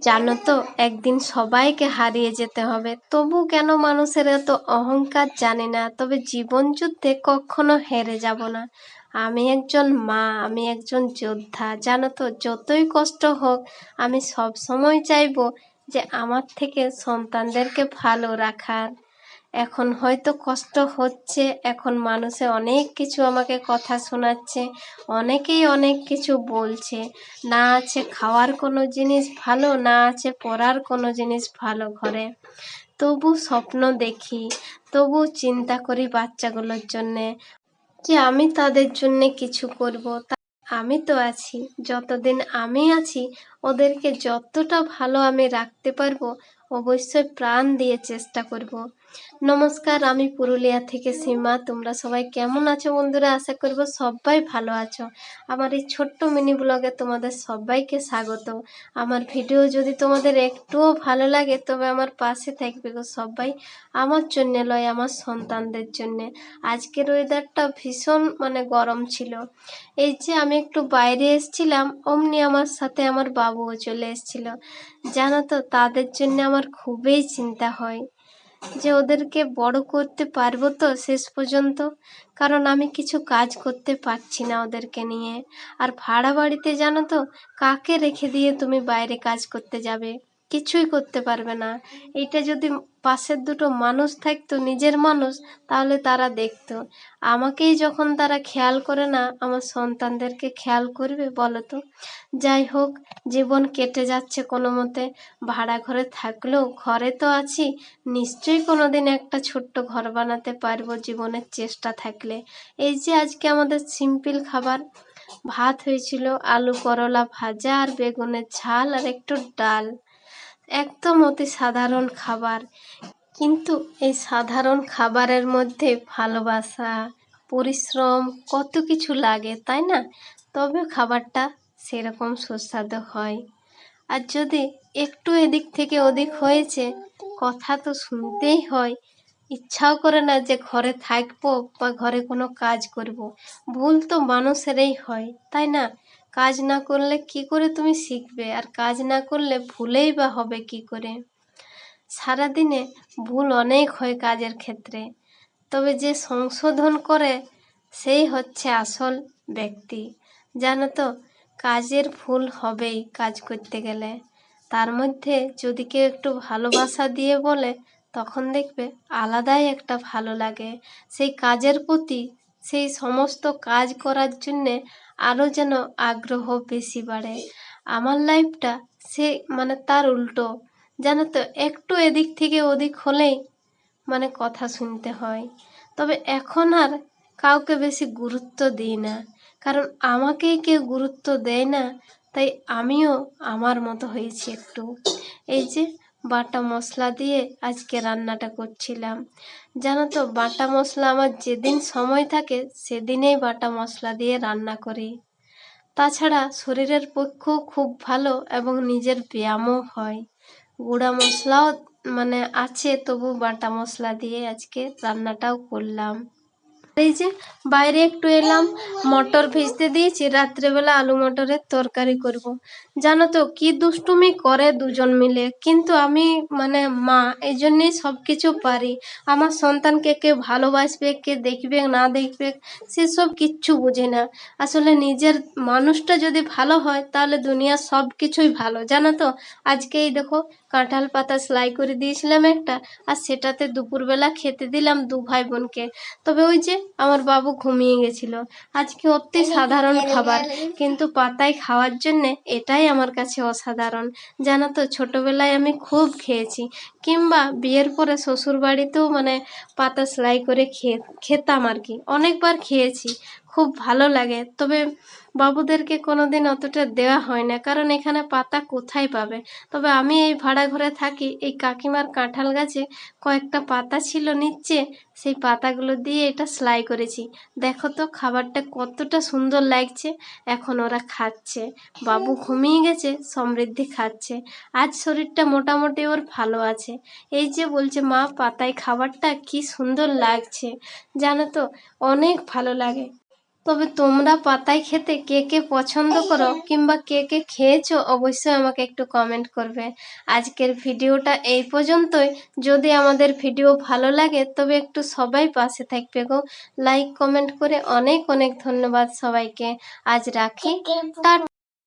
জানো তো, একদিন সবাইকে হারিয়ে যেতে হবে, তবু কেন মানুষের এত অহংকার জানি না। তবে জীবন যুদ্ধে কখনো হেরে যাব না। আমি একজন মা, আমি একজন যোদ্ধা। জানো তো, যতই কষ্ট হোক আমি সব সময় চাইবো যে আমার থেকে সন্তানদেরকে ভালো রাখার। এখন হয়তো কষ্ট হচ্ছে, এখন মানুষে অনেক কিছু আমাকে কথা শোনাচ্ছে, অনেকেই অনেক কিছু বলছে। না আছে খাওয়ার কোনো জিনিস ভালো, না আছে পরার কোনো জিনিস ভালো ঘরে। তবু স্বপ্ন দেখি, তবু চিন্তা করি বাচ্চাগুলোর জন্যে যে আমি তাদের জন্যে কিছু করব। আমি তো আছি, যতদিন আমি আছি ওদেরকে যতটা ভালো আমি রাখতে পারবো অবশ্যই প্রাণ দিয়ে চেষ্টা করব। নমস্কার, আমি পুরুলিয়া থেকে সীমা। তোমরা সবাই কেমন আছো বন্ধুরা? আশা করব সবাই ভালো আছো। আমার এই ছোট্ট মিনি ব্লগে তোমাদের সবাইকে স্বাগত। আমার ভিডিও যদি তোমাদের একটুও ভালো লাগে তবে আমার পাশে থাকবে গো সবাই। আমার জন্যে লয়, আমার সন্তানদের জন্যে। আজকের ওয়েদারটা ভীষণ গরম ছিল। এই যে আমি একটু বাইরে এসেছিলাম, অমনি আমার সাথে আমার বাবুও চলে এসেছিল। জানো তো, তাদের জন্য আমার খুবই চিন্তা হয় যে ওদেরকে বড় করতে পারবো তো শেষ পর্যন্ত। কারণ আমি কিছু কাজ করতে পারছি না ওদেরকে নিয়ে। আর ভাড়া বাড়িতে জানো তো, কাকে রেখে দিয়ে তুমি বাইরে কাজ করতে যাবে? কিছুই করতে পারবে না। এটা যদি পাশের দুটো মানুষ থাকতো, নিজের মানুষ, তাহলে তারা দেখতো। আমাকেই যখন তারা খেয়াল করে না, আমার সন্তানদেরকে খেয়াল করবে বলো তো? যাই হোক, জীবন কেটে যাচ্ছে কোনো মতে। ভাড়া ঘরে থাকলেও ঘরে তো আছি, নিশ্চয়ই কোনোদিন একটা ছোট্ট ঘর বানাতে পারবো জীবনের চেষ্টা থাকলে। এই যে আজকে আমাদের সিম্পল খাবার, ভাত হয়েছিল, আলু করলা ভাজা আর বেগুনের ঝাল আর একটু ডাল। একদম অতি সাধারণ খাবার, কিন্তু এই সাধারণ খাবারের মধ্যে ভালোবাসা, পরিশ্রম, কত কিছু লাগে, তাই না? তবে খাবারটা সেরকম সুস্বাদু হয়। আর যদি একটু এদিক থেকে ওদিক হয়েছে, কথা তো শুনতেই হয়। ইচ্ছাও করে না যে ঘরে থাকবো বা ঘরে কোনো কাজ করব। ভুল তো মানুষেরই হয়, তাই না? কাজ না করলে কি করে তুমি শিখবে? আর কাজ না করলে ভুলেই বা হবে কি করে? সারাদিনে ভুল অনেক হয় কাজের ক্ষেত্রে, তবে যে সংশোধন করে সেই হচ্ছে আসল ব্যক্তি। জানো তো, কাজের ভুল হবেই কাজ করতে গেলে। তার মধ্যে যদি কেউ একটু ভালোবাসা দিয়ে বলে, তখন দেখবে আলাদাই একটা ভালো লাগে। সেই কাজের প্রতি, সেই সমস্ত কাজ করার জন্যে আরও যেন আগ্রহ বেশি বাড়ে। আমার লাইফটা সে তার উল্টো। জানো তো, একটু এদিক থেকে ওদিক হলেই কথা শুনতে হয়। তবে এখন আর কাউকে বেশি গুরুত্ব দিই না, কারণ আমাকেই কেউ গুরুত্ব দেয় না। তাই আমিও আমার মতো হয়েছি একটু। এই যে বাটা মশলা দিয়ে আজকে রান্নাটা করছিলাম। জানো তো, বাটা মশলা আমার যেদিন সময় থাকে সেদিনেই বাটা মশলা দিয়ে রান্না করি। তাছাড়া শরীরের পক্ষেও খুব ভালো এবং নিজের ব্যায়ামও হয়। গুঁড়া মশলাও আছে, তবু বাটা মশলা দিয়ে আজকে রান্নাটাও করলাম। এই যে বাইরে একটু এলাম, মটর ভিজতে দিয়েছি, রাত্রেবেলা আলু মটরের তরকারি করব। জানো তো কি দুষ্টুমি করে দুজন মিলে, কিন্তু আমি মা, এই জন্যেই সব কিছু পারি। আমার সন্তানকে কে ভালোবাসবে, কে দেখবে না দেখবে, সেসব কিচ্ছু বুঝি না। আসলে নিজের মানুষটা যদি ভালো হয় তাহলে দুনিয়ার সব কিছুই ভালো। জানো তো, আজকে এই দেখো, কাঁঠাল পাতা সেলাই করে দিয়েছিলাম একটা, আর সেটাতে দুপুরবেলা খেতে দিলাম দু ভাই বোনকে। তবে ওই যে আমার বাবু ঘুমিয়ে গেছিল। আজকে অতি সাধারণ খাবার, কিন্তু পাতায় খাওয়ার জন্যে এটাই আমার কাছে অসাধারণ। জানো তো, ছোটবেলায় আমি খুব খেয়েছি, কিংবা বিয়ের পরে শ্বশুর বাড়িতেও পাতা সেলাই করে খেতাম আর কি, অনেকবার খেয়েছি, খুব ভালো লাগে। তবে বাবুদেরকে কোনোদিন অতটা দেওয়া হয় না, কারণ এখানে পাতা কোথায় পাবে। তবে আমি এই ভাড়া ঘরে থাকি, এই কাকিমার কাঁঠাল গাছে কয়েকটা পাতা ছিল নিচে, সেই পাতাগুলো দিয়ে এটা সেলাই করেছি। দেখো তো খাবারটা কতটা সুন্দর লাগছে। এখন ওরা খাচ্ছে, বাবু ঘুমিয়ে গেছে, সমৃদ্ধি খাচ্ছে। আজ শরীরটা মোটামুটি ওর ভালো আছে। এই যে বলছে, মা পাতায় খাবারটা কি সুন্দর লাগছে। জানো তো, অনেক ভালো লাগে। তবে তোমরা পাতায় খেতে কে কে পছন্দ করো কিংবা কে কে খেয়েছো অবশ্যই আমাকে একটু কমেন্ট করবে। আজকের ভিডিওটা এই পর্যন্তই। যদি আমাদের ভিডিও ভালো লাগে তবে একটু সবাই পাশে থাকবে গো, লাইক কমেন্ট করে। অনেক অনেক ধন্যবাদ সবাইকে। আজ রাখি, টাটা।